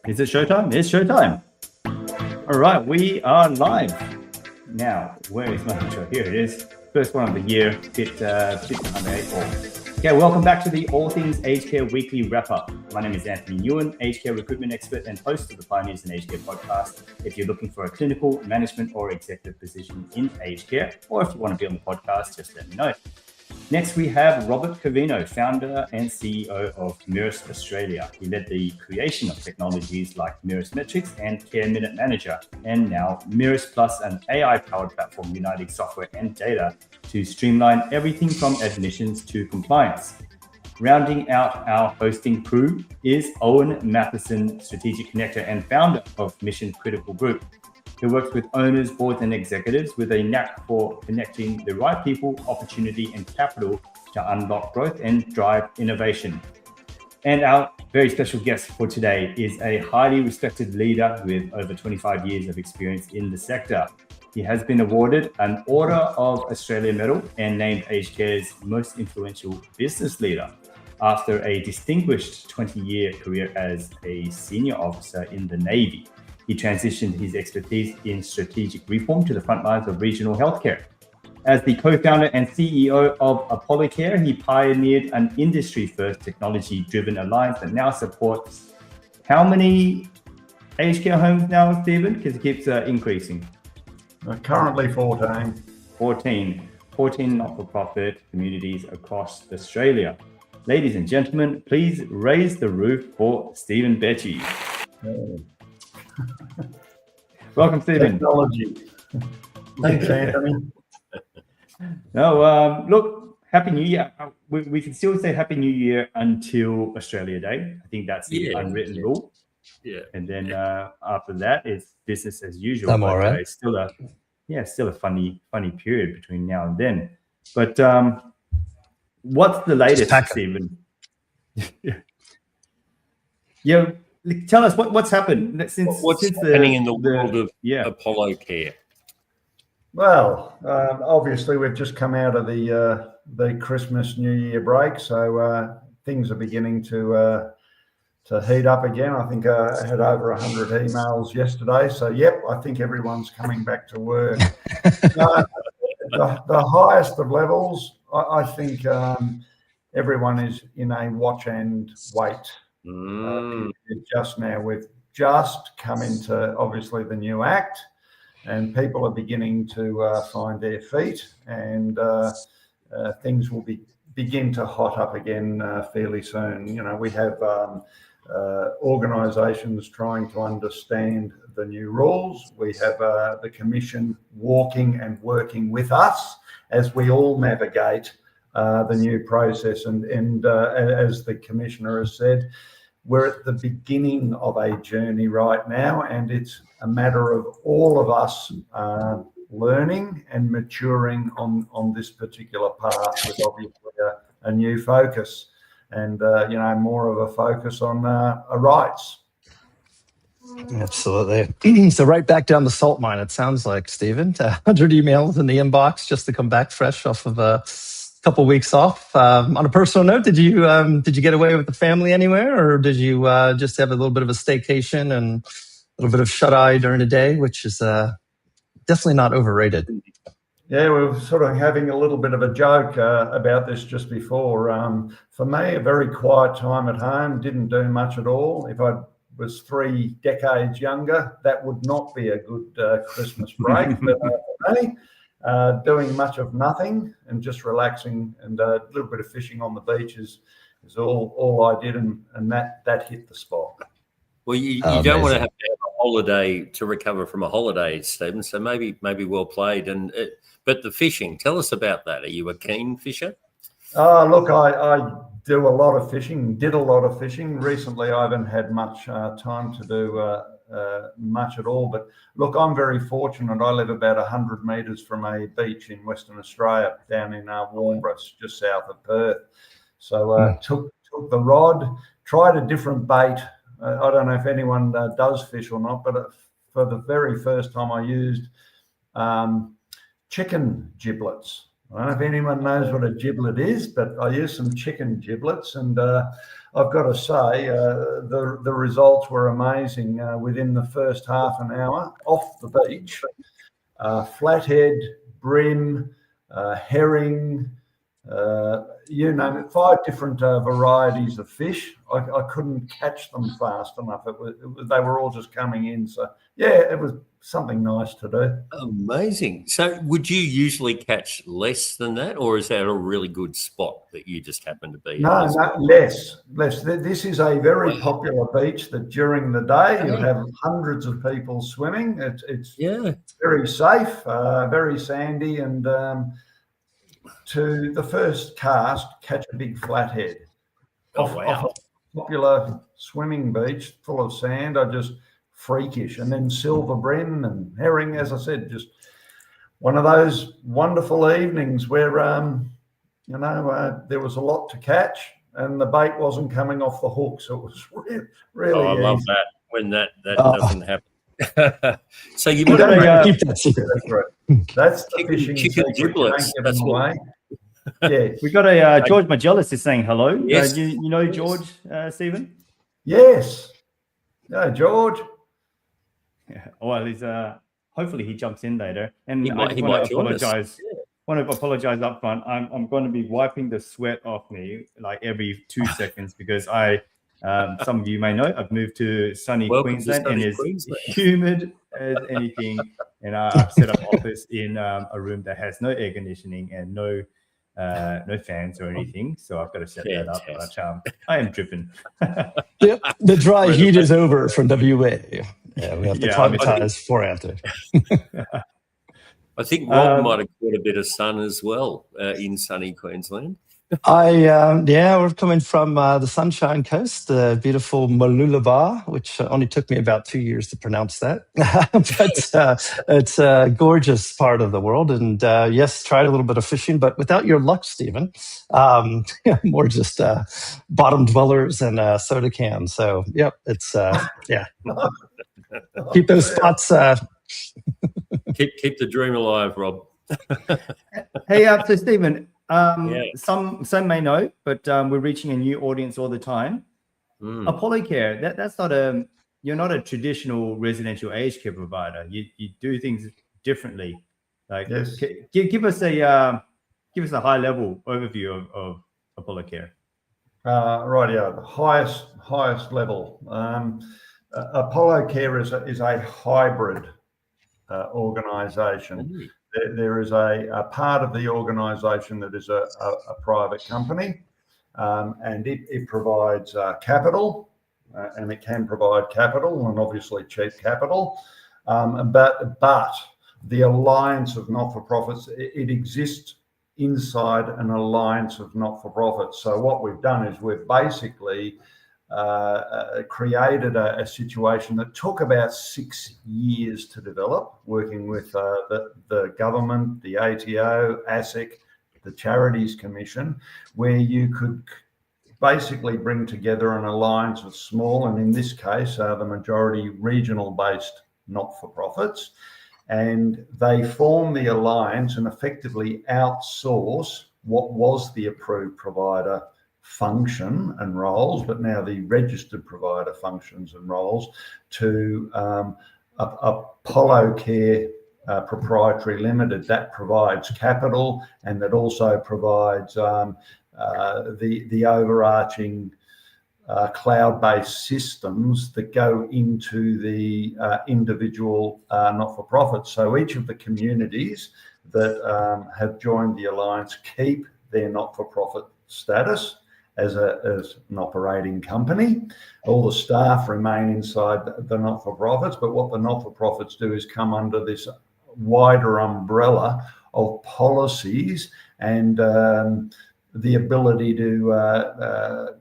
Is it showtime? It's showtime. All right, we are live. Now, where is my intro? Here it is. First one of the year, bit under 8 ball. Okay, welcome back to the All Things Aged Care Weekly Wrap-Up. My name is Anthony Ewan, aged care recruitment expert and host of the Pioneers in Aged Care podcast. If you're looking for a clinical, management or executive position in aged care, or if you want to be on the podcast, just let me know. Next, we have Robert Covino, founder and CEO of Mirus Australia. He led the creation of technologies like Mirus Metrics and Care Minute Manager, and now Mirus Plus, an AI-powered platform uniting software and data to streamline everything from admissions to compliance. Rounding out our hosting crew is Owen Matheson, strategic connector and founder of Mission Critical Group, who works with owners, boards, and executives with a knack for connecting the right people, opportunity, and capital to unlock growth and drive innovation. And our very special guest for today is a highly respected leader with over 25 years of experience in the sector. He has been awarded an Order of Australia Medal and named Aged Care's most influential business leader after a distinguished 20-year career as a senior officer in the Navy. He transitioned his expertise in strategic reform to the front lines of regional healthcare. As the co-founder and CEO of ApolloCare, he pioneered an industry-first technology-driven alliance that now supports how many aged care homes now, Stephen? Because it keeps increasing. Currently 14. 14 not-for-profit communities across Australia. Ladies and gentlemen, please raise the roof for Stephen Becsi. Welcome, Stephen. Technology. Thanks, Anthony. No, look, Happy New Year. We can still say Happy New Year until Australia Day. I think that's the unwritten rule. Yeah. And then after that, it's business as usual. I'm all right. It's still a funny period between now and then. But what's the latest, Stephen? Yeah. Tell us what's happened since happening in the world of ApolloCare. Well, obviously we've just come out of the Christmas New Year break, so things are beginning to heat up again. I think I had over 100 emails yesterday, so I think everyone's coming back to work. The highest of levels, I think everyone is in a watch and wait. Just now we've just come into obviously the new act, and people are beginning to find their feet, and things will begin to hot up again fairly soon. You know, we have organisations trying to understand the new rules. We have the Commission walking and working with us as we all navigate the new process, and as the Commissioner has said, we're at the beginning of a journey right now, and it's a matter of all of us learning and maturing on this particular path with obviously a new focus and more of a focus on our rights. Absolutely. So right back down the salt mine, it sounds like, Stephen. 100 emails in the inbox just to come back fresh off of a couple of weeks off. On a personal note, did you get away with the family anywhere, or did you just have a little bit of a staycation and a little bit of shut-eye during the day, which is definitely not overrated? Yeah, we were sort of having a little bit of a joke about this just before. For me, a very quiet time at home, didn't do much at all. If I was 3 decades younger, that would not be a good Christmas break. But for me, doing much of nothing and just relaxing, and a little bit of fishing on the beach is all I did, and that hit the spot. Well, you don't want to have a holiday to recover from a holiday, Stephen. So maybe well played. But the fishing, tell us about that. Are you a keen fisher? Look, I do a lot of fishing. Did a lot of fishing recently. I haven't had much time to do much at all. But look, I'm very fortunate. I live about 100 metres from a beach in Western Australia, down in Warnbros, just south of Perth. So took the rod, tried a different bait. I don't know if anyone does fish or not, but for the very first time I used chicken giblets. I don't know if anyone knows what a giblet is, but I used some chicken giblets, and I've got to say the results were amazing within the first half an hour off the beach. Flathead, bream, herring, you name it, 5 different varieties of fish. I couldn't catch them fast enough. They were all just coming in. So, yeah, it was something nice to do. Amazing. So would you usually catch less than that, or is that a really good spot that you just happen to be No, at? less. This is a very popular beach that during the day you have hundreds of people swimming. It's very safe, very sandy, and to the first cast, catch a big flathead off a popular swimming beach full of sand. I just freakish, and then silver bream and herring, as I said, just one of those wonderful evenings where there was a lot to catch and the bait wasn't coming off the hook, so it was really I easy. love that when that doesn't happen. So you keep that secret. That's the fishing chicken giblets. That's away. Yeah, We got a George Magellis is saying hello. Yes. You know George, Stephen? Yes. No, George. Yeah. Well, he's hopefully he jumps in later. And He I just might want to join us. apologize. Want to apologize up front. I'm going to be wiping the sweat off me like every 2 seconds because some of you may know I've moved to sunny Queensland and it's humid as anything. And I've set up office in a room that has no air conditioning and no fans or anything. So I've got to set that up. But I am dripping. Yep, the dry heat is over from WA. Yeah, we have to climatize for after. I think Rob might have caught a bit of sun as well in sunny Queensland. We're coming from the Sunshine Coast, the beautiful Mooloolaba, which only took me about 2 years to pronounce that. But it's a gorgeous part of the world. And yes, tried a little bit of fishing, but without your luck, Stephen, more just bottom dwellers and soda cans. So, yep, it's, keep those spots. Keep the dream alive, Rob. Hey, so Stephen, some may know, but we're reaching a new audience all the time. Apollo Care, that's not you're not a traditional residential aged care provider. You do things differently. Like, yes. Give us a high level overview of Apollo Care. The highest level. Apollo Care is a hybrid organisation. There is a part of the organisation that is a private company, and it provides capital, and it can provide capital and obviously cheap capital. But the alliance of not-for-profits, it exists inside an alliance of not-for-profits. So what we've done is we've basically created a situation that took about 6 years to develop, working with the government, the ATO, ASIC, the Charities Commission, where you could basically bring together an alliance of small, and in this case, the majority regional-based not-for-profits, and they form the alliance and effectively outsource what was the approved provider function and roles, but now the registered provider functions and roles to Apollo Care Proprietary Limited that provides capital and that also provides the overarching cloud-based systems that go into the individual not-for-profits. So each of the communities that have joined the alliance keep their not-for-profit status as an operating company. All the staff remain inside the not-for-profits, but what the not-for-profits do is come under this wider umbrella of policies and the ability to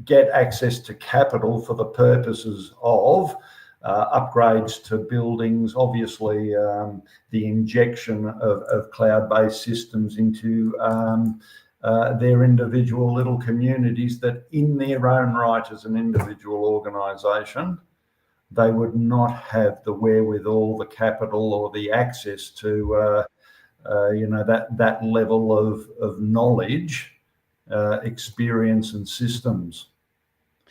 get access to capital for the purposes of upgrades to buildings, obviously the injection of cloud-based systems into their individual little communities that in their own right as an individual organisation, they would not have the wherewithal, the capital or the access to that level of knowledge, experience, and systems.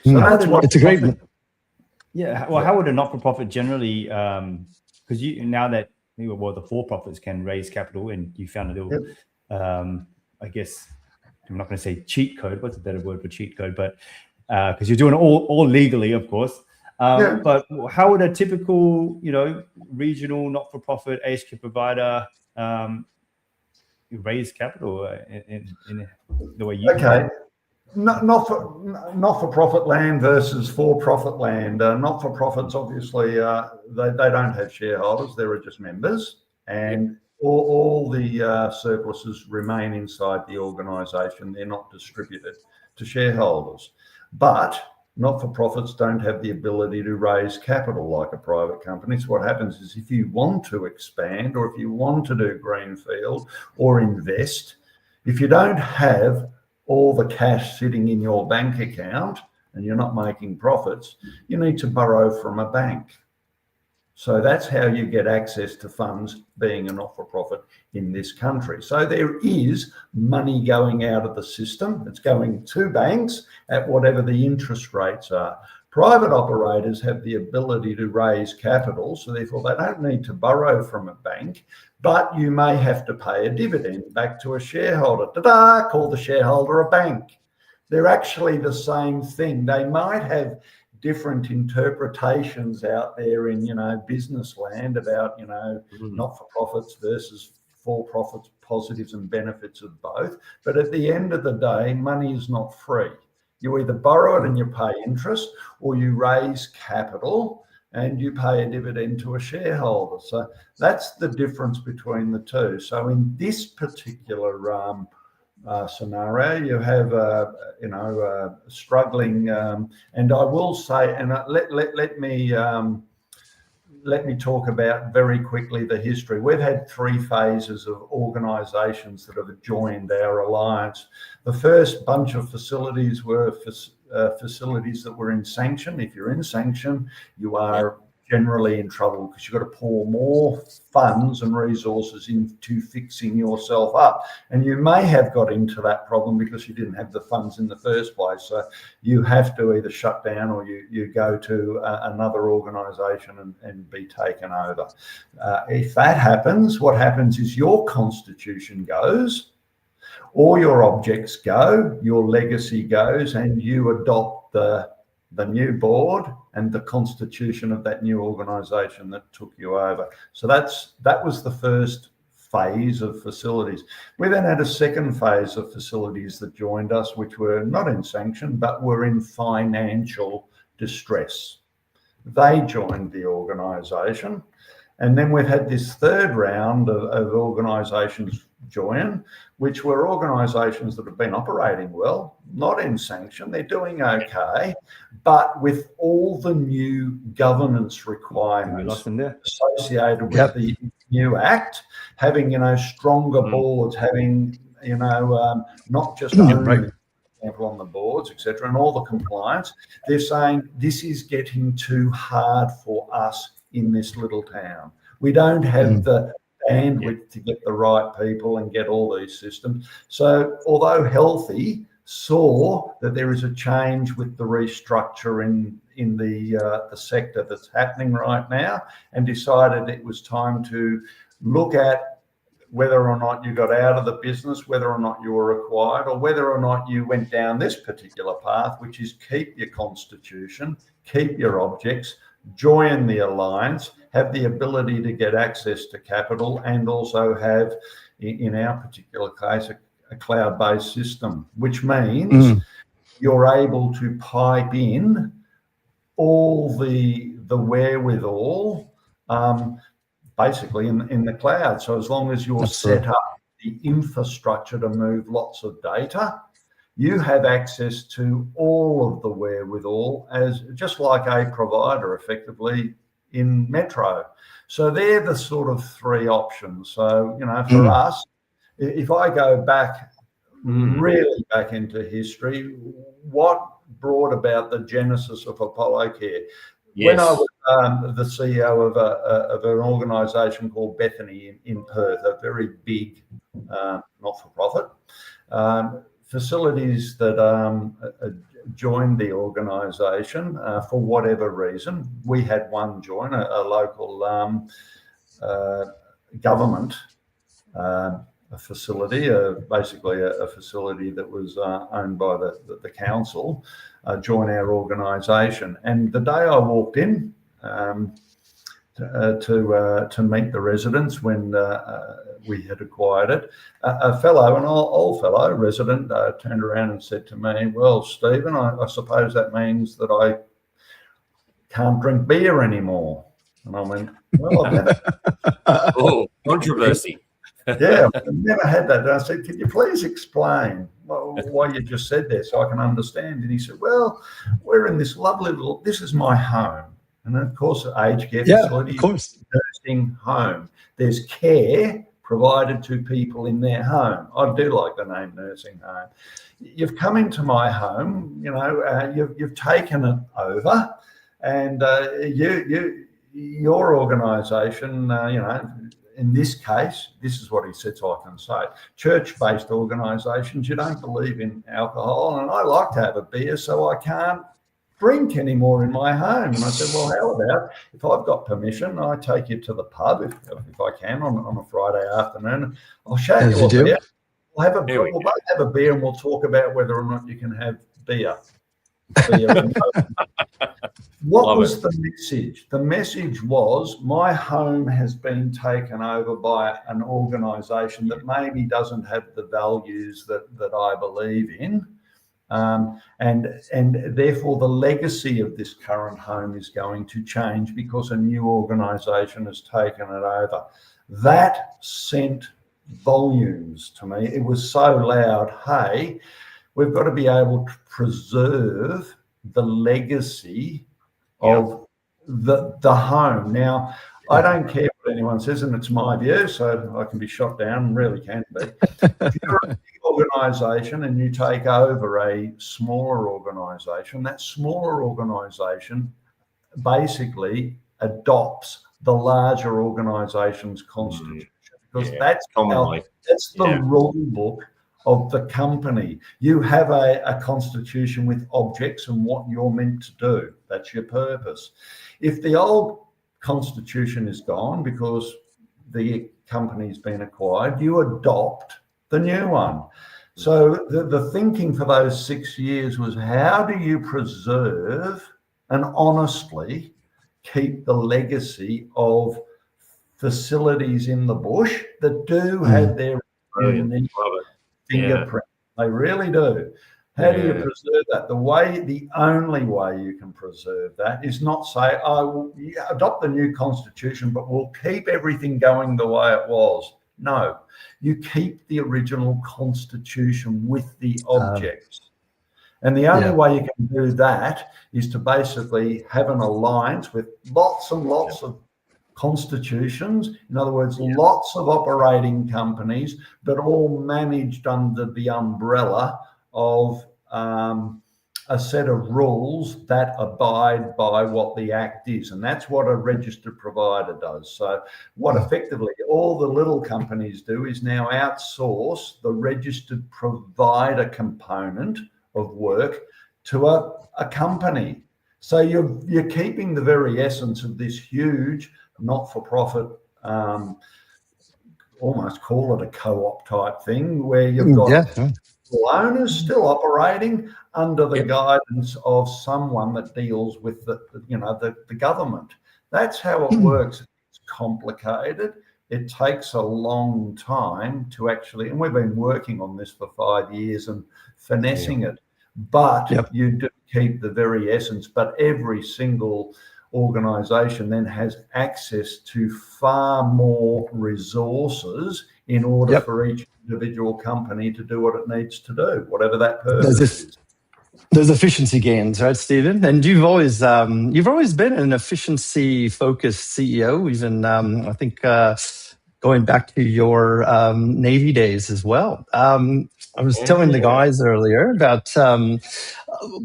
So that's what it's a great. Yeah. Well, how would a not-for-profit generally? Because now that the for-profits can raise capital, and you found a little, I guess I'm not going to say cheat code. What's a better word for cheat code? But because you're doing it all legally, of course. But how would a typical, regional not-for-profit AHK provider raise capital in the way you? Okay. Not for profit land versus for profit land. Not for profits, obviously, they don't have shareholders; they're just members, and all the surpluses remain inside the organisation. They're not distributed to shareholders. But not for profits don't have the ability to raise capital like a private company. So what happens is, if you want to expand, or if you want to do greenfield or invest, if you don't have all the cash sitting in your bank account and you're not making profits, you need to borrow from a bank. So that's how you get access to funds, being a not-for-profit in this country. So there is money going out of the system. It's going to banks at whatever the interest rates are. Private operators have the ability to raise capital, so therefore they don't need to borrow from a bank, but you may have to pay a dividend back to a shareholder. Ta-da! Call the shareholder a bank. They're actually the same thing. They might have different interpretations out there in, business land about, not-for-profits versus for-profits, positives and benefits of both. But at the end of the day, money is not free. You either borrow it and you pay interest, or you raise capital and you pay a dividend to a shareholder. So that's the difference between the two. So in this particular scenario, you have struggling, and I will say, and let me talk about very quickly the history. We've had 3 phases of organisations that have joined our alliance. The first bunch of facilities were facilities that were in sanction. If you're in sanction, you are generally in trouble because you've got to pour more funds and resources into fixing yourself up. And you may have got into that problem because you didn't have the funds in the first place. So you have to either shut down, or you go to another organisation and be taken over. If that happens, what happens is your constitution goes, all your objects go, your legacy goes, and you adopt the new board and the constitution of that new organisation that took you over. So that was the first phase of facilities. We then had a second phase of facilities that joined us, which were not in sanction, but were in financial distress. They joined the organisation. And then we've had this third round of organisations join, which were organisations that have been operating well, not in sanction, they're doing okay, but with all the new governance requirements associated with the new act, having, stronger boards, having, not just owners, example, on the boards, etc., and all the compliance, they're saying this is getting too hard for us in this little town. We don't have the bandwidth to get the right people and get all these systems. So although Healthy saw that there is a change with the restructure in the sector that's happening right now, and decided it was time to look at whether or not you got out of the business, whether or not you were acquired, or whether or not you went down this particular path, which is keep your constitution, keep your objects, join the alliance, have the ability to get access to capital, and also have, in our particular case, a cloud-based system, which means you're able to pipe in all the wherewithal basically in the cloud. So as long as you're set up the infrastructure to move lots of data, you have access to all of the wherewithal, as just like a provider effectively in Metro. So they're the sort of 3 options. So, for us, if I go back, really back into history, what brought about the genesis of Apollo Care? Yes. When I was the CEO of an organisation called Bethany in Perth, a very big not-for-profit. Facilities that joined the organisation for whatever reason. We had one join, a local government a facility, basically a facility that was owned by the council, join our organisation. And the day I walked in to meet the residents when we had acquired it, an old fellow resident turned around and said to me, "Well, Stephen, I suppose that means that I can't drink beer anymore." And I went, "Well, I've never..." Oh, controversy. Yeah, I've never had that. And I said, "Could you please explain why you just said that so I can understand?" And he said, "Well, we're in this lovely this is my home." And of course, aged care facility, nursing home. There's care provided to people in their home. I do like the name nursing home. You've come into my home, you've taken it over, and your organisation, in this case, this is what he said, so I can say, church-based organisations, you don't believe in alcohol, and I like to have a beer, so I can't drink anymore in my home. And I said, "Well, how about if I've got permission, I take you to the pub if I can on a Friday afternoon. I'll show you a beer. We'll both have a beer and we'll talk about whether or not you can have beer." What was the message? The message was, my home has been taken over by an organisation that maybe doesn't have the values that I believe in. And therefore the legacy of this current home is going to change because a new organisation has taken it over. That sent volumes to me. It was so loud. Hey, we've got to be able to preserve the legacy of the home. Now, I don't care what anyone says, and it's my view, so I can be shot down, really can be. If you're a big organisation and you take over a smaller organisation, that smaller organisation basically adopts the larger organisation's constitution, because that's the rule book of the company. You have a constitution with objects and what you're meant to do. That's your purpose. If the old constitution is gone because the company's been acquired, you adopt the new one. So the thinking for those 6 years was, how do you preserve and honestly keep the legacy of facilities in the bush that do have their unique fingerprint? They really do. How do you preserve that? The only way you can preserve that is not say, "Oh, we'll adopt the new constitution, but we'll keep everything going the way it was." No, you keep the original constitution with the objects. And the only way you can do that is to basically have an alliance with lots and lots of constitutions. In other words, lots of operating companies, but all managed under the umbrella of a set of rules that abide by what the Act is. And that's what a registered provider does. So what effectively all the little companies do is now outsource the registered provider component of work to a company. So you're keeping the very essence of this huge not-for-profit, almost call it a co-op type thing, where you've got owners still operating under the guidance of someone that deals with the government. That's how it works. It's complicated. It takes a long time to actually, and we've been working on this for 5 years and finessing it, but you do keep the very essence. But every single organisation then has access to far more resources in order for each individual company to do what it needs to do, whatever that purpose is. There's efficiency gains, right, Stephen? And you've always been an efficiency-focused CEO. Even I think going back to your Navy days as well. I was telling the guys earlier about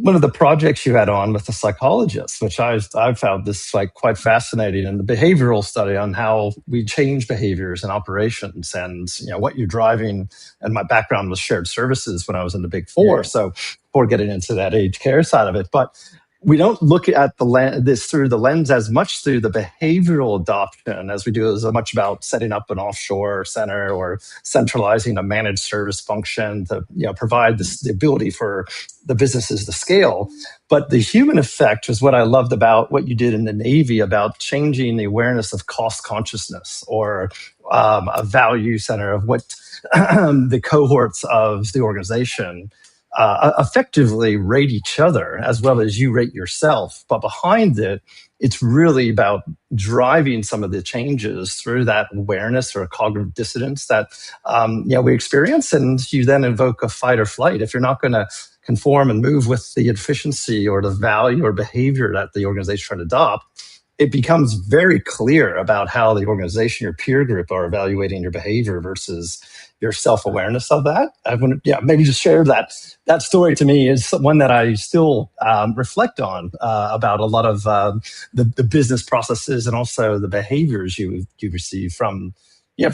one of the projects you had on with the psychologist, which I found this like quite fascinating, and the behavioral study on how we change behaviors and operations, and what you're driving. And my background was shared services when I was in the Big Four, so before getting into that aged care side of it, but we don't look at this through the lens as much through the behavioral adoption as we do as much about setting up an offshore center or centralizing a managed service function to provide the ability for the businesses to scale. But the human effect is what I loved about what you did in the Navy about changing the awareness of cost consciousness, or a value center of what the cohorts of the organization effectively rate each other as well as you rate yourself. But behind it, it's really about driving some of the changes through that awareness or cognitive dissonance that we experience. And you then invoke a fight or flight. If you're not going to conform and move with the efficiency or the value or behavior that the organization is trying to adopt, it becomes very clear about how the organization, your peer group, are evaluating your behavior versus your self-awareness of that. I want to, maybe just share that. That story to me is one that I still reflect on about a lot of the business processes and also the behaviors you receive from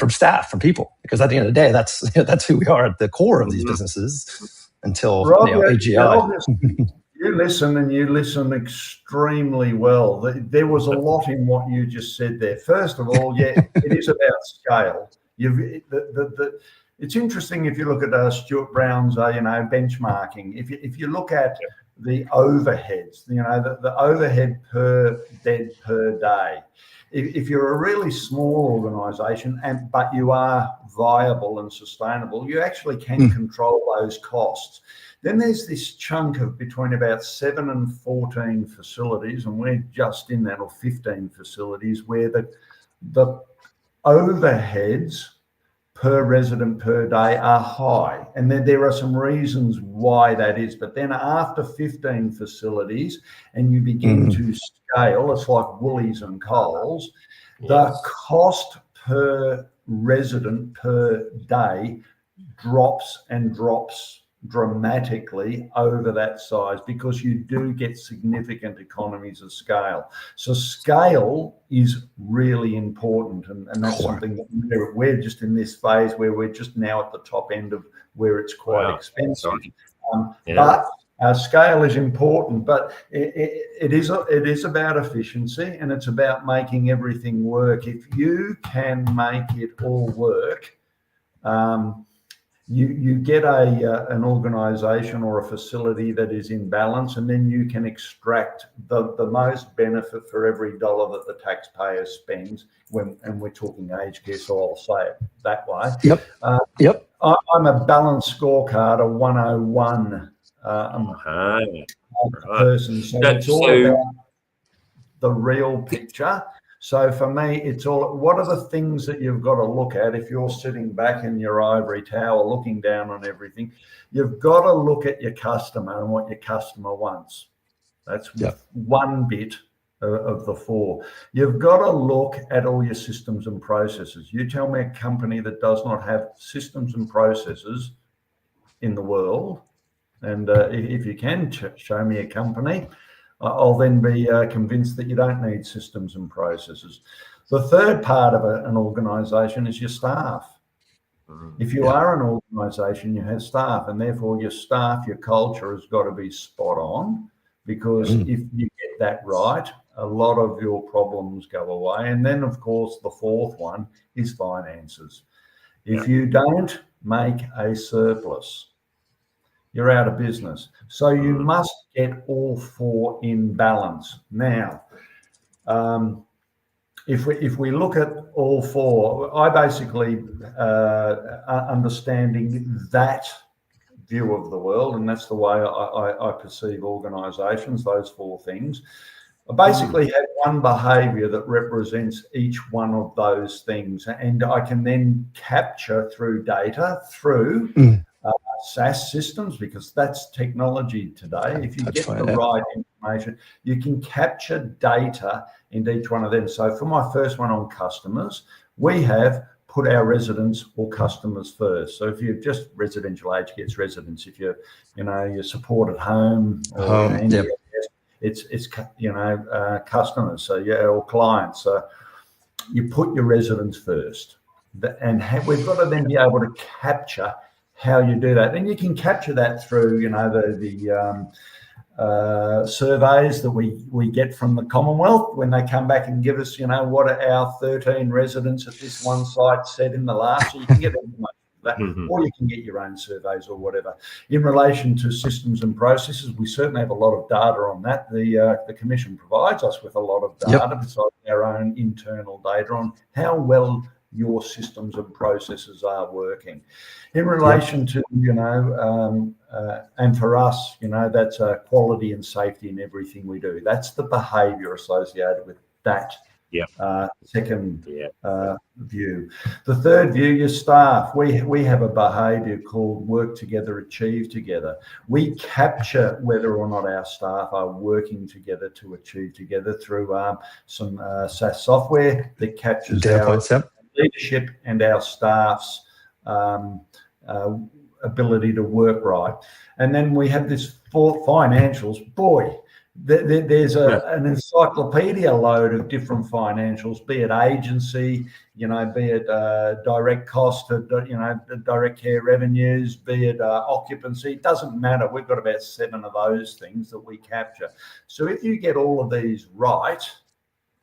staff, from people. Because at the end of the day, that's who we are at the core of these businesses until Rob, AGI. You listen extremely well. There was a lot in what you just said there. First of all, it is about scale. It's interesting if you look at Stuart Brown's benchmarking. If you look at the overheads, the overhead per bed per day. If you're a really small organisation but you are viable and sustainable, you actually can control those costs. Then there's this chunk of between about 7 and 14 facilities, and we're just in that, or 15 facilities, where the overheads per resident per day are high. And then there are some reasons why that is. But then after 15 facilities and you begin to scale, it's like Woolies and Coles, the cost per resident per day drops dramatically over that size, because you do get significant economies of scale. So scale is really important, and that's something that we're just in this phase where we're just now at the top end of where it's quite expensive. But scale is important, but it is about efficiency, and it's about making everything work. If you can make it all work, you get an organisation or a facility that is in balance, and then you can extract the most benefit for every dollar that the taxpayer spends. And we're talking aged care, so I'll say it that way. Yep. I'm a balanced scorecard, a 101 person. So it's all about the real picture. So for me, it's all, what are the things that you've got to look at if you're sitting back in your ivory tower looking down on everything? You've got to look at your customer and what your customer wants. That's one bit of the 4. You've got to look at all your systems and processes. You tell me a company that does not have systems and processes in the world, and if you can show me a company, I'll then be convinced that you don't need systems and processes. The third part of an organisation is your staff. If you are an organisation, you have staff, and therefore your staff, your culture has got to be spot on, because if you get that right, a lot of your problems go away. And then, of course, the fourth one is finances. If you don't make a surplus, you're out of business. So you must get all 4 in balance. Now, if we look at all 4, I basically understanding that view of the world, and that's the way I perceive organisations, those 4 things. I basically have one behaviour that represents each one of those things, and I can then capture through data, through SaaS systems, because that's technology today. If you get the right information, you can capture data in each one of them. So for my first one on customers, we have put our residents or customers first. So if you're just residential aged care, it's residents. If you're, you're supported home or Yep. it's customers. So or clients. So you put your residents first, and we've got to then be able to capture how you do that. And you can capture that through, the surveys that we get from the Commonwealth when they come back and give us, what are our 13 residents at this one site said in the last. So you can get information for that, or you can get your own surveys or whatever. In relation to systems and processes, we certainly have a lot of data on that. The Commission provides us with a lot of data besides our own internal data on how well your systems and processes are working. In relation to, and for us, that's quality and safety in everything we do. That's the behaviour associated with that second view. The third view, your staff. We have a behaviour called work together, achieve together. We capture whether or not our staff are working together to achieve together through some SaaS software that captures our leadership and our staff's ability to work right. And then we have this for financials. Boy, there's an encyclopedia load of different financials, be it agency, be it direct cost, direct care revenues, be it occupancy. It doesn't matter. We've got about 7 of those things that we capture. So if you get all of these right,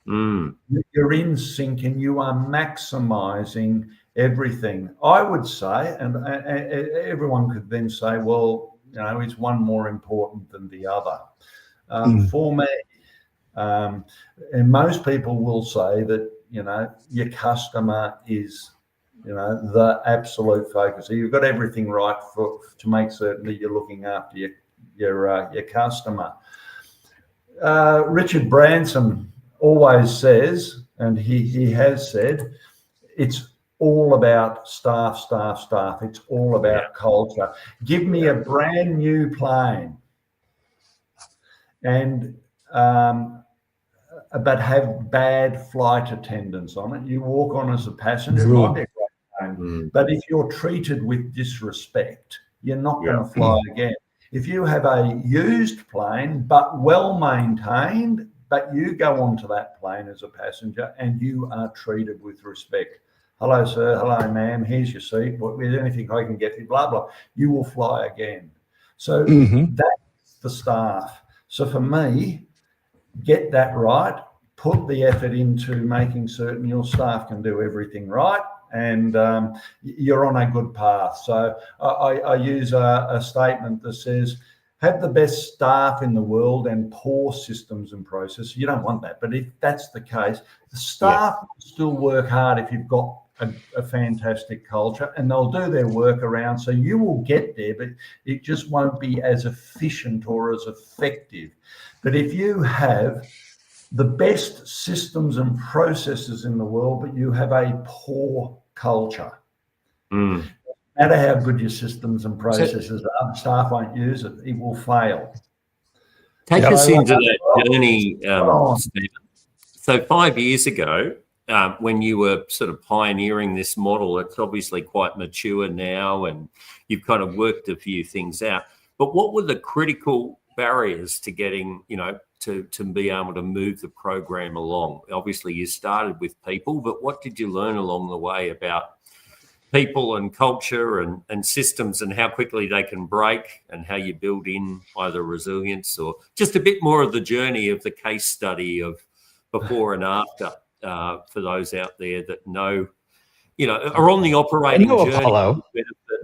you're in sync and you are maximizing everything. I would say, and everyone could then say, well, is one more important than the other? For me, and most people will say that, your customer is, the absolute focus. So you've got everything right to make certain that you're looking after your customer. Richard Branson always says, and he has said, it's all about staff. It's all about culture. Give me a brand new plane and but have bad flight attendants on it. You walk on as a passenger, it might be a great plane, but if you're treated with disrespect, you're not going to fly again. If you have a used plane but well maintained, but you go onto that plane as a passenger and you are treated with respect. Hello, sir. Hello, ma'am. Here's your seat. Is there anything I can get you? Blah, blah. You will fly again. So that's the staff. So for me, get that right. Put the effort into making certain your staff can do everything right, and you're on a good path. So I use a statement that says, have the best staff in the world and poor systems and processes. You don't want that. But if that's the case, the staff will still work hard if you've got a fantastic culture, and they'll do their work around. So you will get there, but it just won't be as efficient or as effective. But if you have the best systems and processes in the world, but you have a poor culture, no matter how good your systems and processes are, staff won't use it. It will fail. Take us into that journey, Stephen. So 5 years ago, when you were sort of pioneering this model, it's obviously quite mature now, and you've kind of worked a few things out. But what were the critical barriers to getting, to be able to move the program along? Obviously, you started with people, but what did you learn along the way about people and culture and systems, and how quickly they can break, and how you build in either resilience or just a bit more of the journey of the case study of before and after for those out there that know, are on the operating journey. Apollo.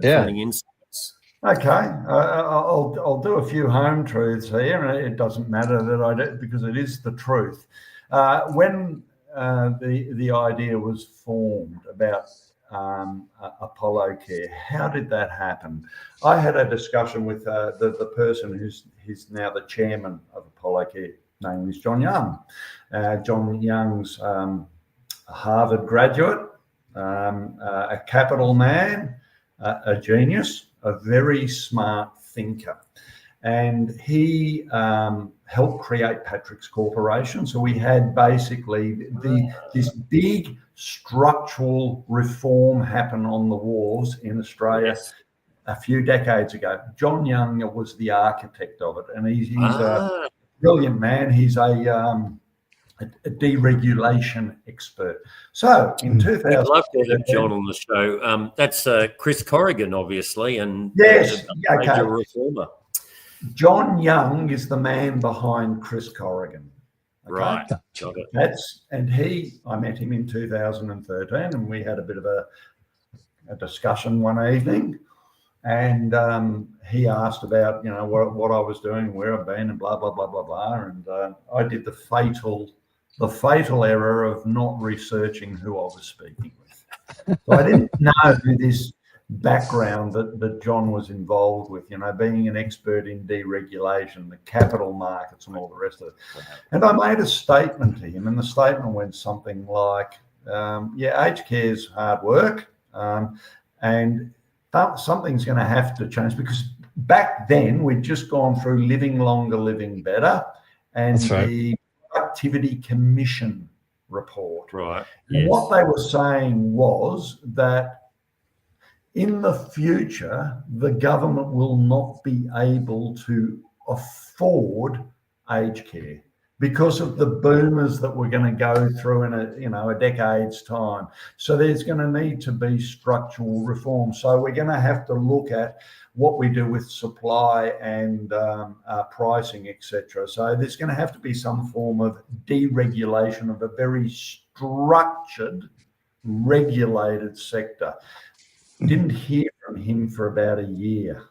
From the insights. Okay, I'll do a few home truths here, and it doesn't matter that I do, because it is the truth. When the idea was formed about Apollo Care, how did that happen? I had a discussion with the person who's now the chairman of Apollo Care. Name is John Young. John Young's a Harvard graduate, a capital man, a genius, a very smart thinker. And he helped create Patrick's Corporation. So we had basically this big structural reform happen on the wharves in Australia a few decades ago. John Young was the architect of it, and he's a brilliant man. He's a deregulation expert. So in 2000, we'd love to have John on the show. That's Chris Corrigan, obviously, and yes, a major reformer. John Young is the man behind Chris Corrigan. Okay? Right. Got it. I met him in 2013, and we had a bit of a discussion one evening. And he asked about, what I was doing, where I've been, and blah blah blah blah blah. And I did the fatal error of not researching who I was speaking with. So I didn't know this background that John was involved with, being an expert in deregulation, the capital markets, and all the rest of it. And I made a statement to him, and the statement went something like, aged care is hard work, and something's going to have to change, because back then we'd just gone through Living Longer, Living Better, and the Productivity Commission report. Right. And what they were saying was that in the future, the government will not be able to afford aged care because of the boomers that we're going to go through in a decade's time. So there's going to need to be structural reform. So we're going to have to look at what we do with supply and pricing, etc. So there's going to have to be some form of deregulation of a very structured, regulated sector. Didn't hear from him for about a year.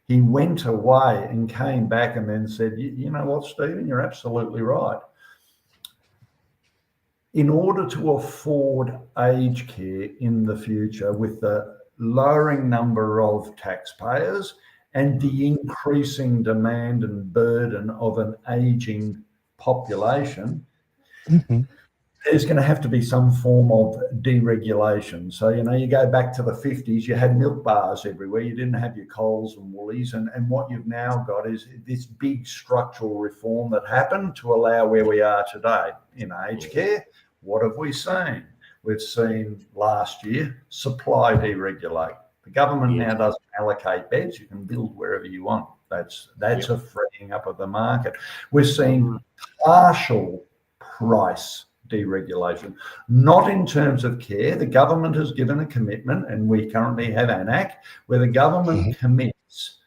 He went away and came back and then said, you know what, Stephen, you're absolutely right. In order to afford aged care in the future, with the lowering number of taxpayers and the increasing demand and burden of an aging population, there's going to have to be some form of deregulation. So, you go back to the 50s, you had milk bars everywhere. You didn't have your Coles and Woolies. And what you've now got is this big structural reform that happened to allow where we are today in aged care. What have we seen? We've seen last year supply deregulate. The government now doesn't allocate beds. You can build wherever you want. That's a freeing up of the market. We're seeing partial price deregulation, not in terms of care. The government has given a commitment, and we currently have ANAC, where the government commits,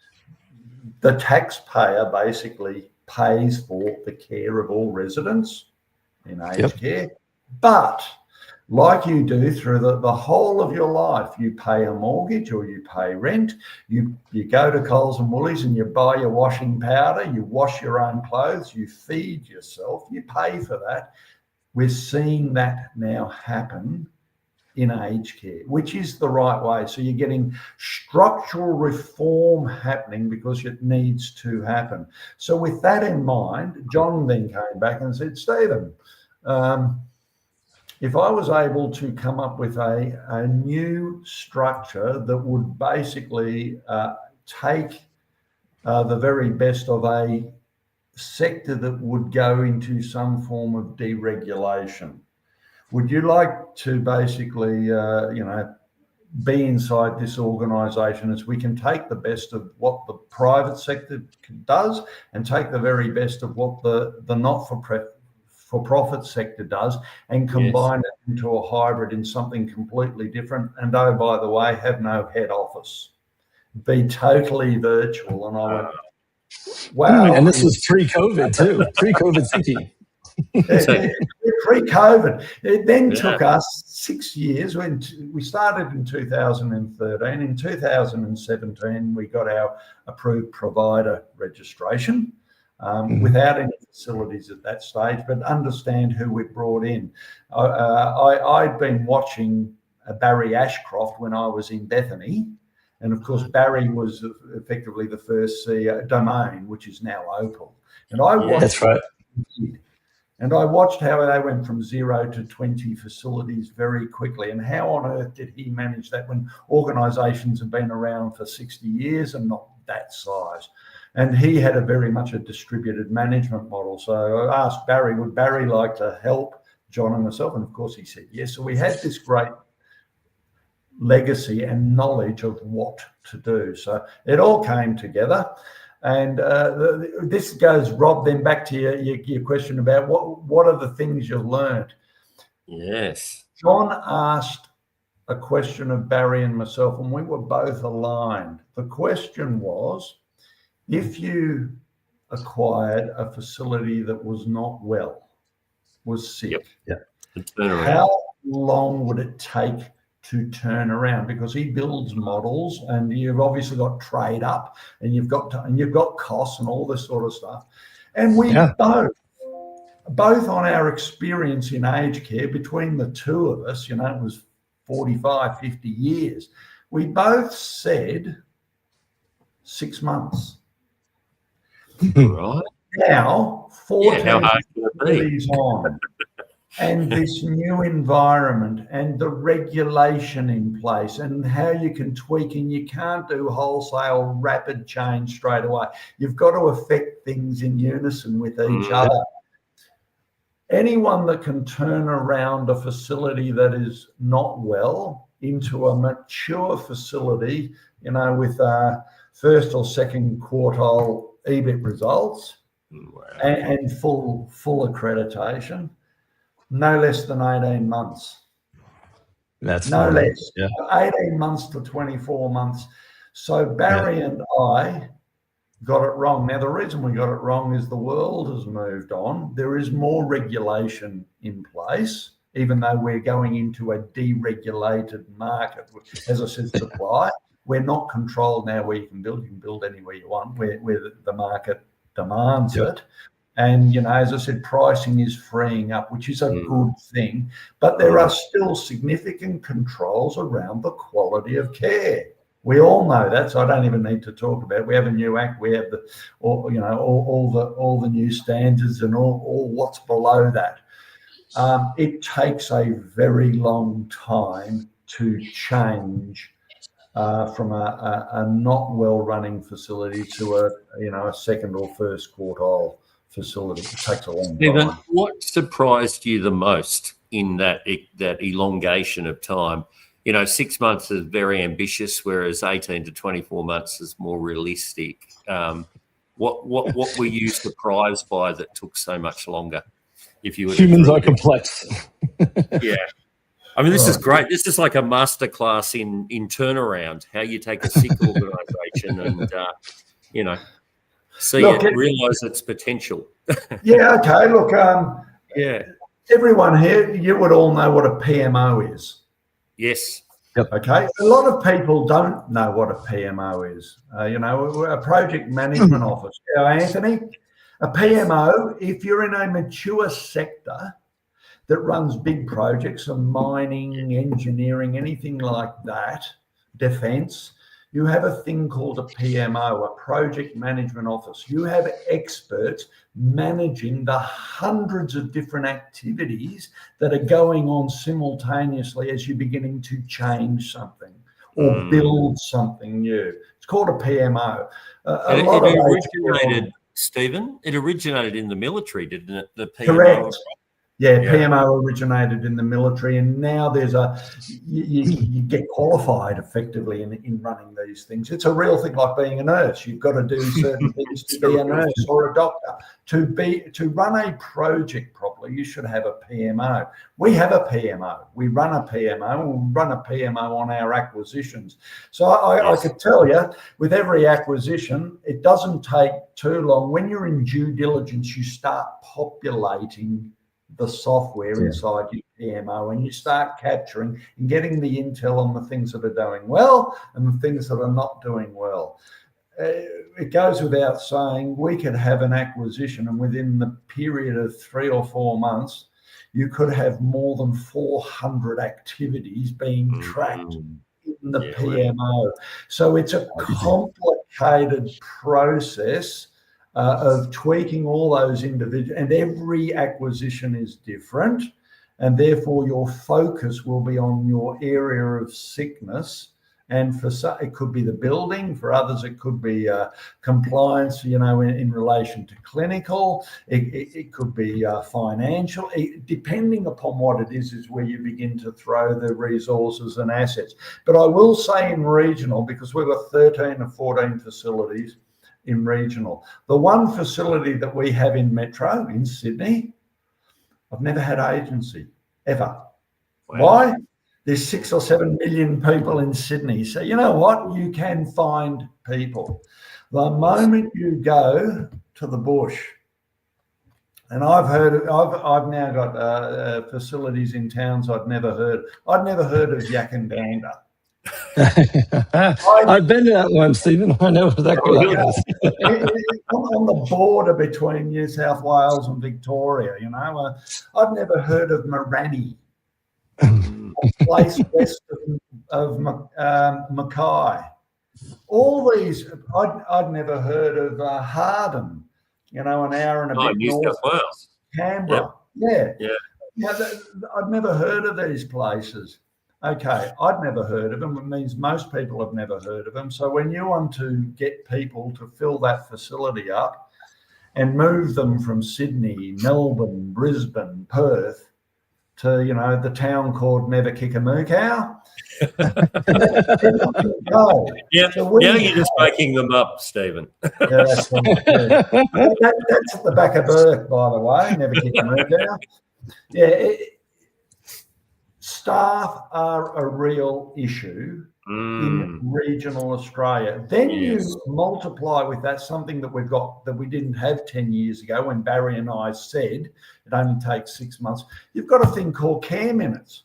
the taxpayer basically pays for the care of all residents in aged care. But like you do through the whole of your life, you pay a mortgage or you pay rent, you go to Coles and Woolies and you buy your washing powder, you wash your own clothes, you feed yourself, you pay for that. We're seeing that now happen in aged care, which is the right way. So you're getting structural reform happening because it needs to happen. So with that in mind, John then came back and said, Stephen, if I was able to come up with a new structure that would basically take the very best of a sector that would go into some form of deregulation, would you like to basically, be inside this organisation, as we can take the best of what the private sector does and take the very best of what the not-for-profit sector does and combine it into a hybrid in something completely different. And oh, by the way, have no head office, be totally virtual. And I went, wow. And this was pre-COVID too, pre-COVID thinking. Pre-COVID. It then took us 6 years. When we started in 2013. In 2017, we got our approved provider registration without any facilities at that stage, but understand who we brought in. I'd been watching Barry Ashcroft when I was in Bethany. And of course, Barry was effectively the first CEO, Domain, which is now Opal. And I watched, that's right. And I watched how they went from 0 to 20 facilities very quickly. And how on earth did he manage that when organisations have been around for 60 years and not that size? And he had very much a distributed management model. So I asked Barry, would Barry like to help John and myself? And of course he said yes. So we had this great legacy and knowledge of what to do. So it all came together. And this goes, Rob, then back to your question about what are the things you learned? Yes. John asked a question of Barry and myself, and we were both aligned. The question was, if you acquired a facility that was not well, was sick, how long would it take to turn around? Because he builds models, and you've obviously got trade up, and you've got costs and all this sort of stuff. And we both on our experience in aged care, between the two of us, it was 45, 50 years, we both said 6 months. Right. Now, 14 how hard can it be? years on, and this new environment and the regulation in place and how you can tweak, and you can't do wholesale rapid change straight away. You've got to affect things in unison with each other. Anyone that can turn around a facility that is not well into a mature facility, with first or second quartile EBIT results and full accreditation, no less than 18 months. That's no less. Yeah. 18 months to 24 months. So Barry and I got it wrong. Now, the reason we got it wrong is the world has moved on. There is more regulation in place, even though we're going into a deregulated market. As I said, supply. We're not controlled now where you can build anywhere you want, where the market demands it. And, as I said, pricing is freeing up, which is a good thing. But there are still significant controls around the quality of care. We all know that, so I don't even need to talk about it. We have a new act. We have all the new standards and all what's below that. It takes a very long time to change from a not well-running facility to a second or first quartile facility. It takes a long time. What surprised you the most in that elongation of time? 6 months is very ambitious, whereas 18 to 24 months is more realistic. What were you surprised by that took so much longer? If you were humans are complex. Yeah. I mean, this is great. This is like a masterclass in turnaround, how you take a sick organisation and, realise its potential. Yeah, okay. Look, everyone here, you would all know what a PMO is. Yes. Yep. Okay. A lot of people don't know what a PMO is. A project management office. Anthony, a PMO, if you're in a mature sector that runs big projects of mining, engineering, anything like that, defence, you have a thing called a PMO, a project management office. You have experts managing the hundreds of different activities that are going on simultaneously as you're beginning to change something or build something new. It's called a PMO. Stephen, it originated in the military, didn't it? The PMO. Correct. Yeah, PMO originated in the military, and now there's you get qualified effectively in running these things. It's a real thing, like being a nurse. You've got to do certain things to be a nurse or a doctor. To run a project properly, you should have a PMO. We have a PMO. We run a PMO, and we run a PMO on our acquisitions. So I could tell you, with every acquisition, it doesn't take too long. When you're in due diligence, you start populating the software inside your PMO, and you start capturing and getting the intel on the things that are doing well and the things that are not doing well. It goes without saying, we could have an acquisition, and within the period of 3 or 4 months, you could have more than 400 activities being tracked in the PMO. So it's a complicated process of tweaking all those individual, and every acquisition is different, and therefore your focus will be on your area of sickness And for some, it could be the building. For others, it could be compliance, in relation to clinical. It could be financial. Depending upon what it is where you begin to throw the resources and assets. But I will say in regional, because we've got 13 or 14 facilities in regional. The one facility that we have in Metro, in Sydney, I've never had agency, ever. Wow. Why? There's 6 or 7 million people in Sydney. So you know what? You can find people. The moment you go to the bush, and I've now got facilities in towns I'd never heard of Yakandanda. I've been to that one, Stephen. I know where that goes. On the border between New South Wales and Victoria, I've never heard of Morani, a place west of Mackay. All these, I'd never heard of Harden, an hour and a bit New north South Wales. Canberra. Yep. Yeah. I'd never heard of these places. Okay, I'd never heard of them. It means most people have never heard of them. So when you want to get people to fill that facility up and move them from Sydney, Melbourne, Brisbane, Perth to, the town called Neverkickamookow. Yeah, so now you're just making them up, Stephen. That's at the back of Burke, by the way, Neverkickamookow. Yeah, staff are a real issue in regional Australia. Then you multiply with that something that we've got that we didn't have 10 years ago when Barry and I said it only takes 6 months. You've got a thing called care minutes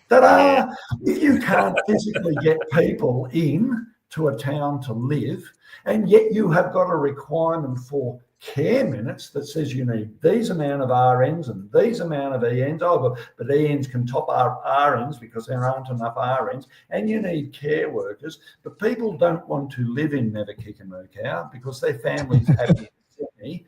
that are, if you can't physically get people in to a town to live, and yet you have got a requirement for care minutes that says you need these amount of RNs and these amount of ENs. But ENs can top our RNs because there aren't enough RNs, and you need care workers. But people don't want to live in Neverkickamookow because their families have in Sydney.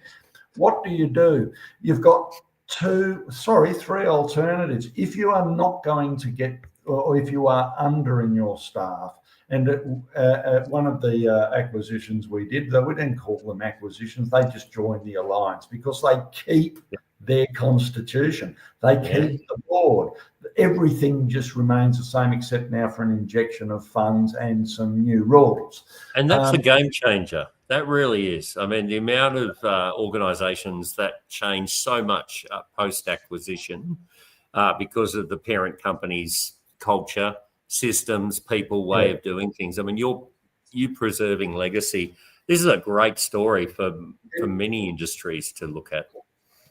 What do? You've got 3 alternatives. If you are not going to get, or if you are under in your staff, and one of the acquisitions we did, though we didn't call them acquisitions, they just joined the alliance because they keep their constitution. They keep the board. Everything just remains the same except now for an injection of funds and some new rules. And that's a game changer. That really is. I mean, the amount of organisations that change so much post-acquisition because of the parent company's culture, systems, people, way of doing things. I mean, you preserving legacy. This is a great story for many industries to look at.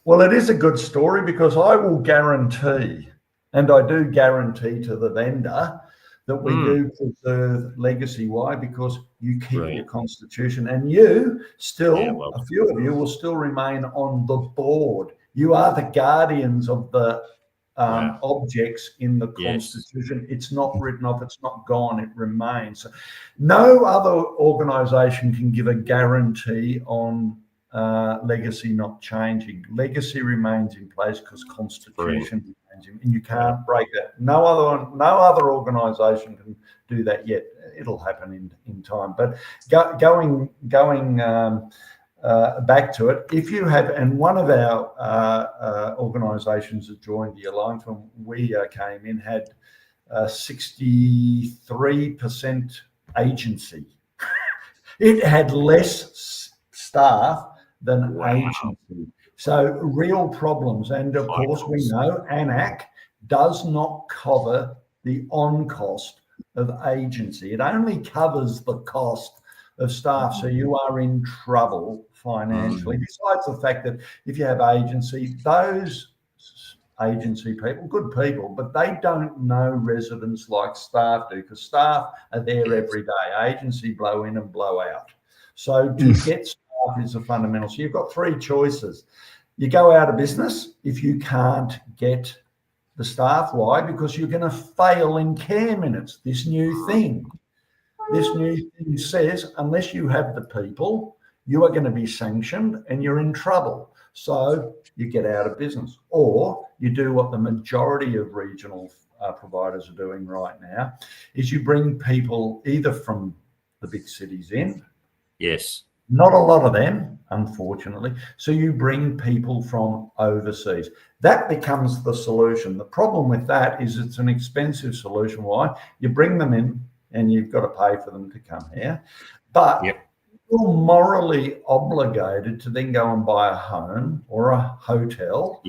Well, it is a good story because I will guarantee, and I do guarantee to the vendor, that we do preserve legacy. Why? Because you keep your constitution, and you still, a few of you will still remain on the board. You are the guardians of the objects in the constitution. It's not written off, it's not gone, it remains. No other organisation can give a guarantee on legacy not changing. Legacy remains in place because constitution remains in, and you can't break that. No other organisation can do that yet. It'll happen in time. But going back to it, if you have, and one of our organisations that joined the alliance when we came in had 63% agency. It had less staff than agency. So real problems. And of course, we know ANAC does not cover the on-cost of agency. It only covers the cost of staff. So you are in trouble financially. Besides the fact that if you have agency, those agency people, good people, but they don't know residents like staff do, because staff are there every day. Agency blow in and blow out. So to get staff is a fundamental. So you've got 3 choices. You go out of business if you can't get the staff. Why? Because you're going to fail in care minutes. This new thing says unless you have the people, you are going to be sanctioned and you're in trouble. So you get out of business, or you do what the majority of regional providers are doing right now, is you bring people either from the big cities in. Yes. Not a lot of them, unfortunately. So you bring people from overseas. That becomes the solution. The problem with that is it's an expensive solution. Why? You bring them in and you've got to pay for them to come here. But you're morally obligated to then go and buy a home or a hotel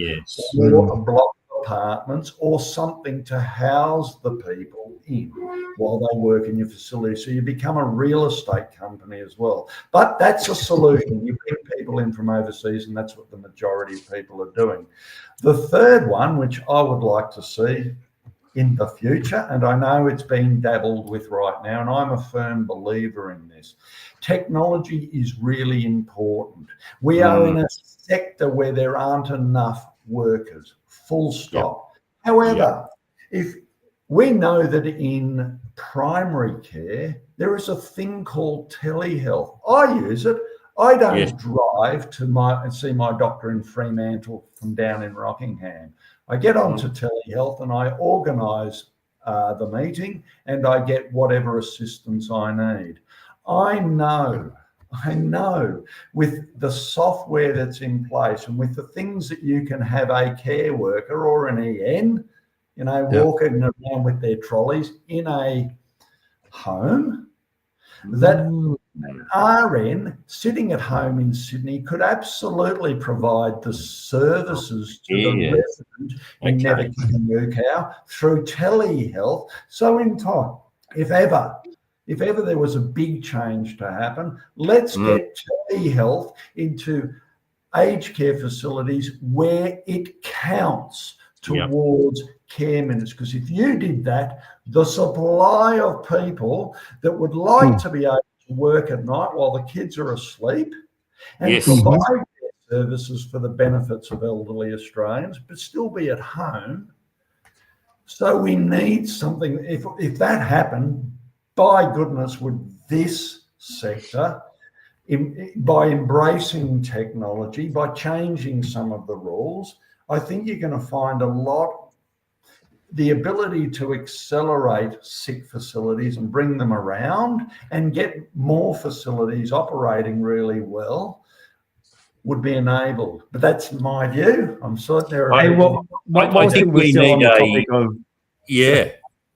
or a block of apartments or something to house the people in while they work in your facility. So you become a real estate company as well. But that's a solution. You bring people in from overseas, and that's what the majority of people are doing. The third one, which I would like to see in the future, and I know it's being dabbled with right now, and I'm a firm believer in this. Technology is really important. We are in a sector where there aren't enough workers, full stop. However, if we know that in primary care, there is a thing called telehealth. I use it. I don't drive to see my doctor in Fremantle from down in Rockingham. I get onto telehealth and I organise the meeting and I get whatever assistance I need. I know with the software that's in place and with the things that you can have a care worker or an EN, walking around with their trolleys in a home, that an RN sitting at home in Sydney could absolutely provide the services to the resident in Never through telehealth. So in time, if ever there was a big change to happen, let's get telehealth into aged care facilities where it counts towards care minutes. Because if you did that, the supply of people that would like to be able to work at night while the kids are asleep and provide services for the benefits of elderly Australians, but still be at home. So we need something. If that happened, by goodness, would this sector, by embracing technology, by changing some of the rules, I think you're going to find the ability to accelerate sick facilities and bring them around and get more facilities operating really well would be enabled. But that's my view. I'm certain there are people. I think we need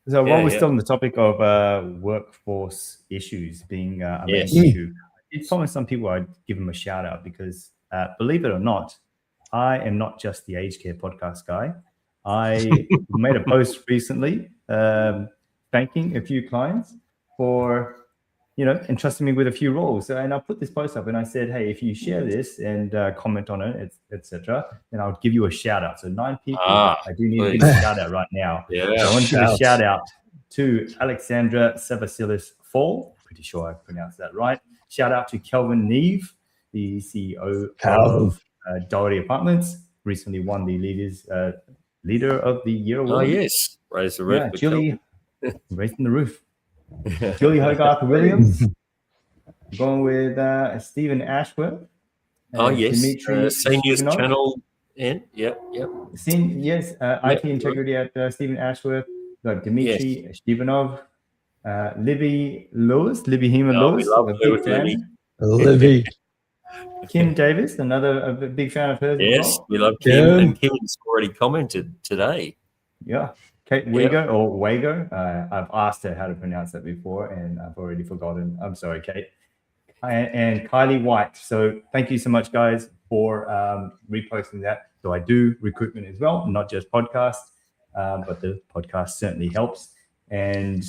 So while we're still on the topic of workforce issues being a main issue, I did promise some people I'd give them a shout out because believe it or not, I am not just the aged care podcast guy. I made a post recently thanking a few clients for entrusting me with a few roles. And I put this post up and I said, hey, if you share this and comment on it, etc., then I'll give you a shout out. So 9 people, I do need to give a shout out right now. So I want to give a shout out to Alexandra Savasilis Fall. Pretty sure I pronounced that right. Shout out to Kelvin Neve, the CEO of Doherty Apartments. Recently won the Leader of the Year award. Oh, yes. Raise the roof. Julie, raising the roof. Julie Hogarth Williams. Going with Stephen Ashworth. Dimitri Seniors Stepanov. Channel N. Yep. IT Integrity at Stephen Ashworth. We've got Dimitri Stepanov. Libby Hema Lewis. We love Libby. Libby. Kim Davis, a big fan of hers. Yes, as well. we love Kim, and Kim's already commented today. Yeah, Kate Wago or Wago. I've asked her how to pronounce that before, and I've already forgotten. I'm sorry, Kate. And Kylie White. So thank you so much, guys, for reposting that. So I do recruitment as well, not just podcasts, but the podcast certainly helps. And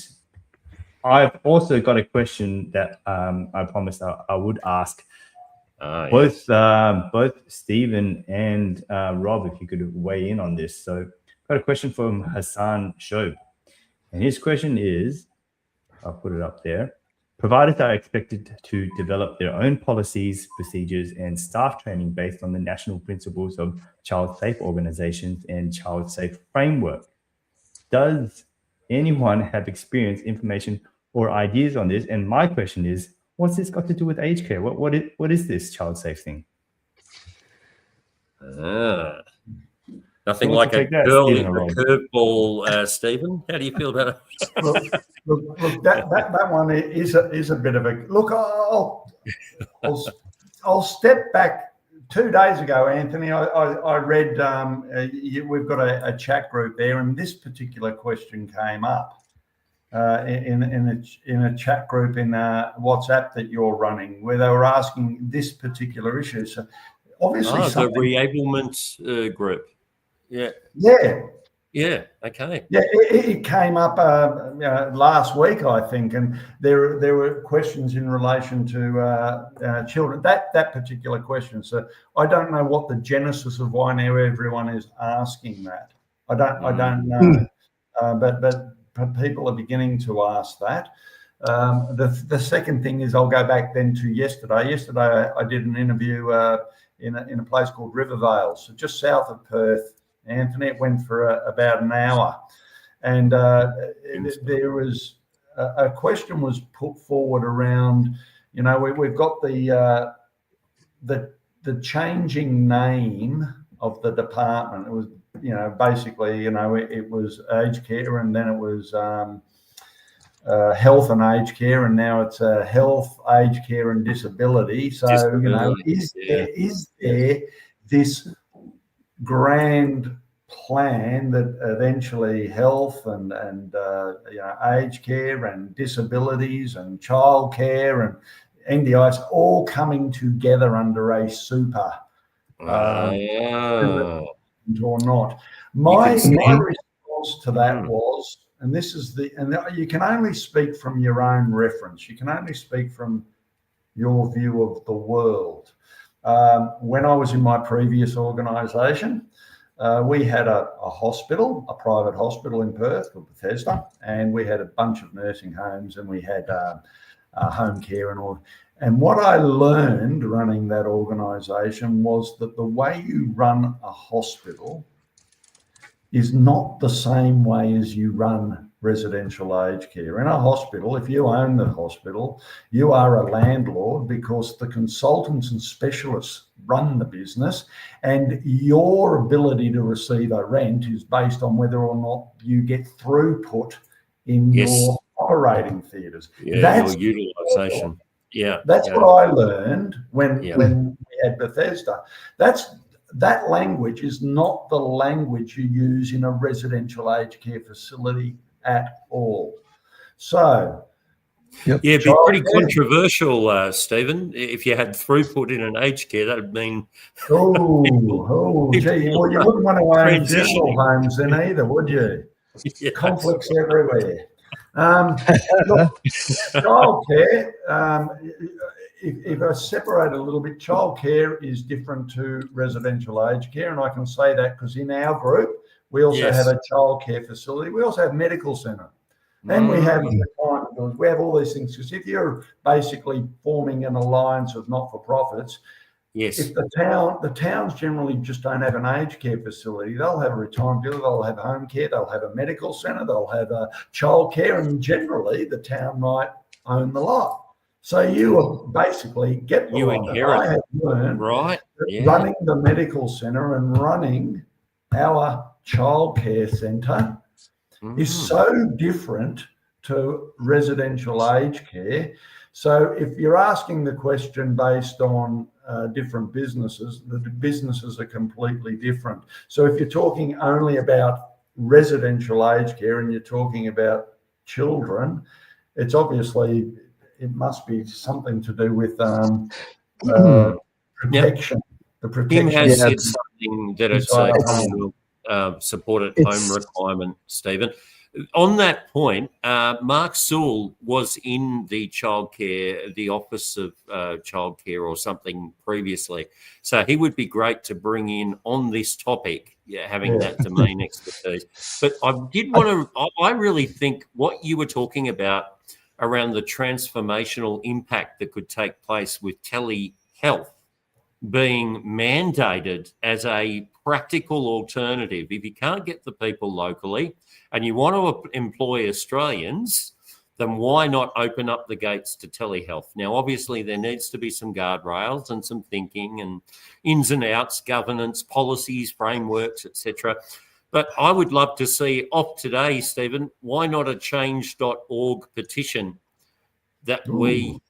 I've also got a question that I promised I would ask. Both Stephen and Rob, if you could weigh in on this. So I've got a question from Hassan Shoaib. And his question is, I'll put it up there. Providers are expected to develop their own policies, procedures, and staff training based on the national principles of child safe organizations and child safe framework. Does anyone have experience, information, or ideas on this? And my question is, what's this got to do with aged care? What is this child safe thing? Ah, nothing Who wants like to a take that, curly Stephen, or Rob? curveball, Stephen. How do you feel about it? Look, that one is a bit of a look. I'll step back. 2 days ago, Anthony, I read. We've got a chat group there, and this particular question came up in a chat group in WhatsApp that you're running, where they were asking this particular issue. So obviously, the reablement group. Yeah. Yeah. Okay. Yeah, it came up last week, I think, and there were questions in relation to children. That particular question. So I don't know what the genesis of why now everyone is asking that. I don't know, but people are beginning to ask that. The second thing is I'll go back then to yesterday. Yesterday I did an interview in a place called Rivervale, so just south of Perth. Anthony, it went for about an hour, and there was a question was put forward around, we've got the changing name of the department. It was basically it was aged care, and then it was health and aged care, and now it's health, aged care, and disability. So is there this grand plan that eventually health and aged care and disabilities and childcare and NDIS all coming together under a super or not? My response to that was, and this is you can only speak from your own reference. You can only speak from your view of the world. When I was in my previous organisation, we had a hospital, a private hospital in Perth called Bethesda, and we had a bunch of nursing homes, and we had home care and all. And what I learned running that organisation was that the way you run a hospital is not the same way as you run residential aged care. In a hospital, if you own the hospital, you are a landlord because the consultants and specialists run the business, and your ability to receive a rent is based on whether or not you get throughput in your operating theatres. That's your utilisation. That's what I learned when we had Bethesda. That language is not the language you use in a residential aged care facility at all. So, it'd be pretty controversial, Stephen. If you had throughput in an aged care, that would mean. Gee, well, you wouldn't want to own funeral homes then either, would you? Conflicts everywhere. Look, childcare. If I separate a little bit, childcare is different to residential aged care, and I can say that because in our group we also have a childcare facility. We also have medical centre, and we have all these things. Because if you're basically forming an alliance of not-for-profits, if the towns generally just don't have an aged care facility, they'll have a retirement village, they'll have home care, they'll have a medical centre, they'll have a childcare, and generally the town might own the lot. So you basically get the lot. Inherit. I have learned running the medical centre and running our childcare centre is so different to residential aged care. So if you're asking the question based on different businesses, the businesses are completely different. So if you're talking only about residential aged care and you're talking about children, it's obviously, it must be something to do with protection. The protection. Tim has said something that it's a supported home requirement, Stephen. On that point, Mark Sewell was in the childcare, the Office of Childcare or something previously. So he would be great to bring in on this topic, having that domain expertise. But I really think what you were talking about around the transformational impact that could take place with telehealth being mandated as a practical alternative. If you can't get the people locally and you want to employ Australians, then why not open up the gates to telehealth? Now, obviously, there needs to be some guardrails and some thinking and ins and outs, governance, policies, frameworks, etc. But I would love to see off today, Stephen, why not a change.org petition that we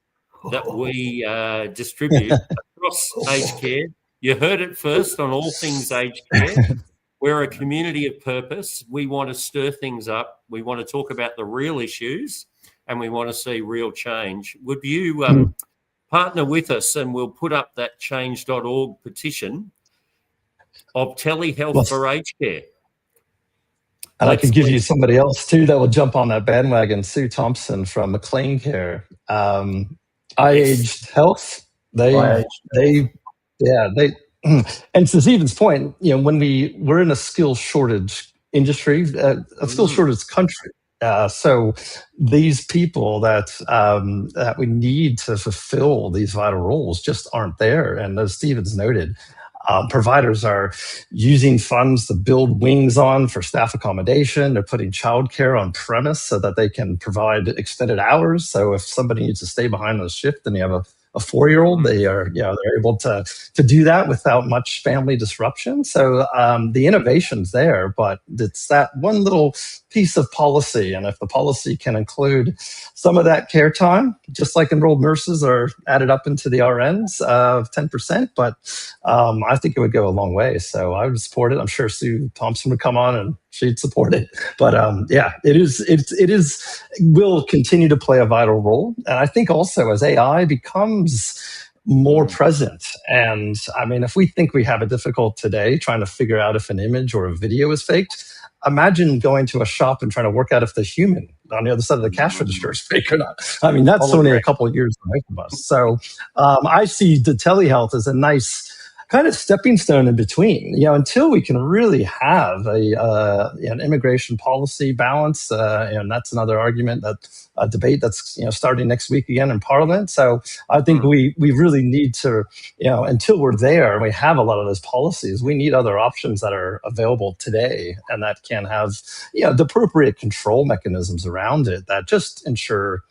distribute across aged care? You heard it first on All Things Aged Care. We're a community of purpose. We want to stir things up. We want to talk about the real issues, and we want to see real change. Would you partner with us, and we'll put up that change.org petition of telehealth for aged care? And I can give you somebody else too that will jump on that bandwagon. Sue Thompson from McLean Care, iAged Health. And to Stephen's point, when we're in a skill shortage industry, a skill shortage country. So these people that we need to fulfill these vital roles just aren't there. And as Stephen's noted, providers are using funds to build wings on for staff accommodation. They're putting childcare on premise so that they can provide extended hours. So if somebody needs to stay behind on a shift and you have a 4-year-old, they're able to do that without much family disruption. So the innovation's there, but it's that one little piece of policy. And if the policy can include some of that care time, just like enrolled nurses are added up into the RNs of 10%, but I think it would go a long way. So I would support it. I'm sure Sue Thompson would come on and she'd support it. But it will continue to play a vital role. And I think also as AI becomes more present, and I mean, if we think we have it difficult today trying to figure out if an image or a video is faked, imagine going to a shop and trying to work out if the human on the other side of the cash register is fake or not. I mean, that's only a couple of years away from us. So I see the telehealth as a nice kind of stepping stone in between, until we can really have an immigration policy balance. And that's another argument, that debate that's starting next week again in Parliament. So I think we really need to, until we're there and we have a lot of those policies, we need other options that are available today and that can have the appropriate control mechanisms around it that just ensure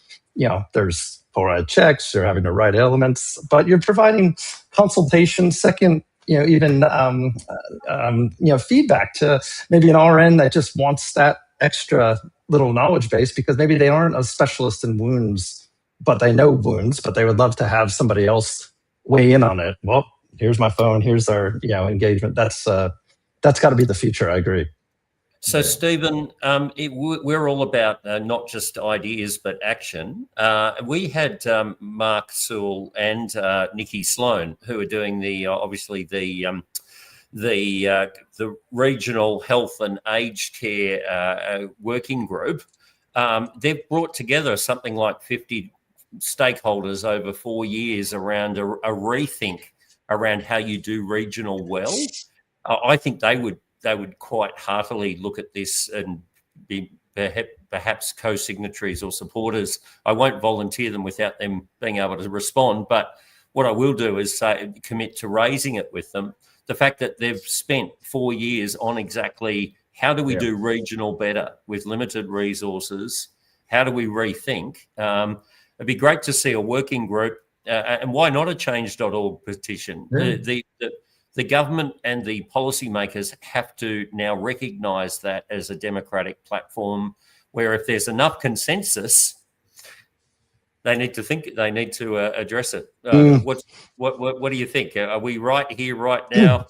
there's fluoride checks, you're having the right elements, but you're providing consultation, second, even feedback to maybe an RN that just wants that extra little knowledge base because maybe they aren't a specialist in wounds, but they know wounds, but they would love to have somebody else weigh in on it. Well, here's my phone, here's our engagement. That's got to be the future. I agree. So, Stephen, we're all about not just ideas but action. We had Mark Sewell and Nikki Sloan, who are doing the regional health and aged care working group. They've brought together something like 50 stakeholders over 4 years around a rethink around how you do regional well. I think they would quite heartily look at this and be perhaps co-signatories or supporters. I won't volunteer them without them being able to respond, but what I will do is commit to raising it with them. The fact that they've spent 4 years on exactly how do we do regional better with limited resources, how do we rethink? It'd be great to see a working group, and why not a change.org petition? Yeah. The government and the policymakers have to now recognise that as a democratic platform where if there's enough consensus, they need to address it. What do you think? Are we right here, right now?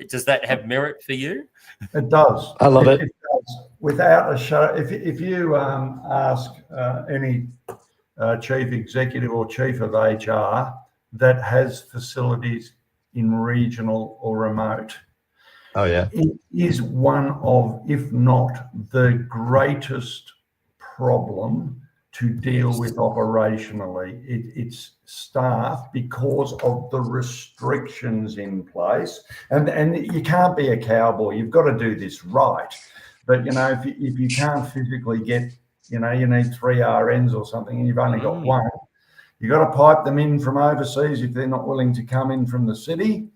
Does that have merit for you? It does. I love it. It does. Without a show, if you ask any chief executive or chief of HR that has facilities in regional or remote. Oh yeah. It is one of, if not the greatest problem to deal with operationally. It's staff because of the restrictions in place. And you can't be a cowboy. You've got to do this right. But if you can't physically get, you need 3 RNs or something and you've only got one, you've got to pipe them in from overseas if they're not willing to come in from the city.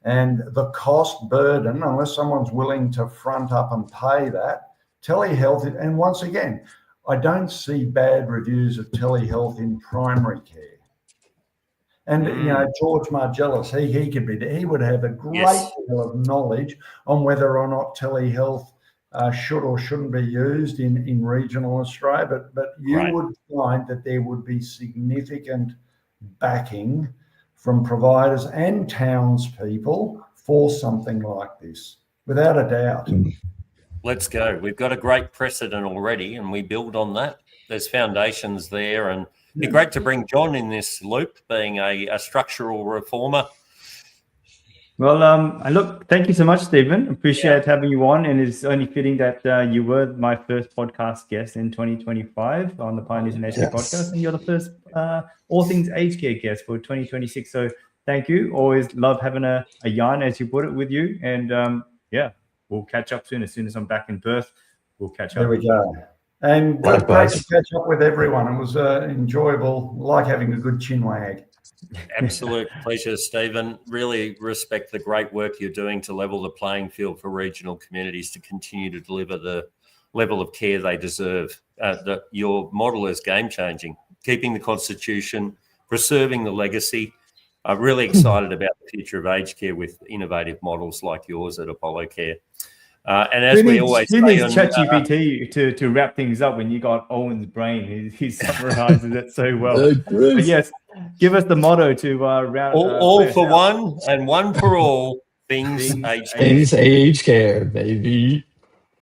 And the cost burden, unless someone's willing to front up and pay that, telehealth, and once again, I don't see bad reviews of telehealth in primary care. And George Margellis, he would have a great deal of knowledge on whether or not telehealth should or shouldn't be used in regional Australia. But you would find that there would be significant backing from providers and townspeople for something like this, without a doubt. Let's go. We've got a great precedent already, and we build on that. There's foundations there, and it'd be great to bring John in this loop, being a structural reformer. Well, look, thank you so much, Stephen. Appreciate having you on, and it's only fitting that you were my first podcast guest in 2025 on the Pioneers in Aged Care podcast, and you're the first all things aged care guest for 2026. So thank you. Always love having a yarn, as you put it, with you. And we'll catch up soon. As soon as I'm back in Perth, we'll catch up. There we go. And great to catch up with everyone. It was enjoyable, like having a good chin wag. Absolute pleasure, Stephen. Really respect the great work you're doing to level the playing field for regional communities to continue to deliver the level of care they deserve. Your model is game-changing, keeping the constitution, preserving the legacy. I'm really excited about the future of aged care with innovative models like yours at Apollo Care. And as we always say, you need ChatGPT to wrap things up when you got Owen's brain. He summarizes it so well. But yes, give us the motto to round. All for one and one for all. Things aged care. Things aged care, baby.